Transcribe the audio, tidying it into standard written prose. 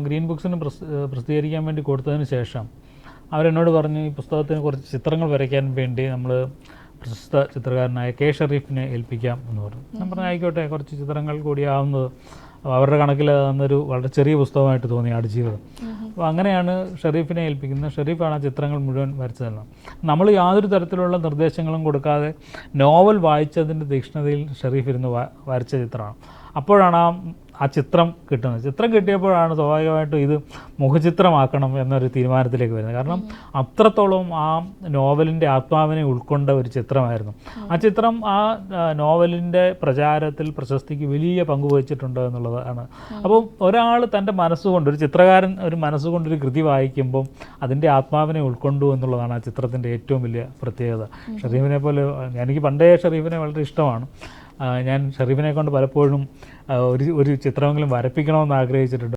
Green ബുക്സിന് പ്രസിദ്ധീകരിക്കാൻ വേണ്ടി കൊടുത്തതിന് ശേഷം അവരെന്നോട് പറഞ്ഞു ഈ പുസ്തകത്തിന് കുറച്ച് ചിത്രങ്ങൾ വരയ്ക്കാൻ വേണ്ടി നമ്മൾ പ്രശസ്ത ചിത്രകാരനായ കെ ഷെരീഫിനെ ഏൽപ്പിക്കാം എന്ന് പറഞ്ഞു. ഞാൻ പറഞ്ഞു ആയിക്കോട്ടെ, കുറച്ച് ചിത്രങ്ങൾ കൂടിയാവുന്നത് അവരുടെ കണക്കിൽ അന്നൊരു വളരെ ചെറിയ പുസ്തകമായിട്ട് തോന്നി ആടുജീവിതം. അപ്പോൾ അങ്ങനെയാണ് ഷെരീഫിനെ ഏൽപ്പിക്കുന്നത്. ഷെരീഫാണ് ആ ചിത്രങ്ങൾ മുഴുവൻ വരച്ചതെല്ലാം. നമ്മൾ യാതൊരു തരത്തിലുള്ള നിർദ്ദേശങ്ങളും കൊടുക്കാതെ നോവൽ വായിച്ചതിൻ്റെ തീക്ഷ്ണതയിൽ ഷെരീഫ് ഇരുന്ന് വരച്ച ചിത്രമാണ്. അപ്പോഴാണ് ആ ചിത്രം കിട്ടുന്നത്. ചിത്രം കിട്ടിയപ്പോഴാണ് സ്വാഭാവികമായിട്ടും ഇത് മുഖചിത്രമാക്കണം എന്നൊരു തീരുമാനത്തിലേക്ക് വരുന്നത്. കാരണം അത്രത്തോളം ആ നോവലിൻ്റെ ആത്മാവിനെ ഉൾക്കൊണ്ട ഒരു ചിത്രമായിരുന്നു. ആ ചിത്രം ആ നോവലിൻ്റെ പ്രചാരത്തിൽ പ്രശസ്തിക്ക് വലിയ പങ്ക് വഹിച്ചിട്ടുണ്ട് എന്നുള്ളതാണ്. അപ്പോൾ ഒരാൾ തൻ്റെ മനസ്സുകൊണ്ട്, ഒരു ചിത്രകാരൻ ഒരു മനസ്സുകൊണ്ടൊരു കൃതി വായിക്കുമ്പം അതിൻ്റെ ആത്മാവിനെ ഉൾക്കൊണ്ടു എന്നുള്ളതാണ് ആ ചിത്രത്തിൻ്റെ ഏറ്റവും വലിയ പ്രത്യേകത. ഷെരീഫിനെ പോലെ എനിക്ക് പണ്ടേ ഷെരീഫിനെ വളരെ ഇഷ്ടമാണ്. ഞാൻ ഷെരീഫിനെ കൊണ്ട് പലപ്പോഴും ഒരു ചിത്രമെങ്കിലും വരപ്പിക്കണമെന്ന് ആഗ്രഹിച്ചിട്ടുണ്ട്.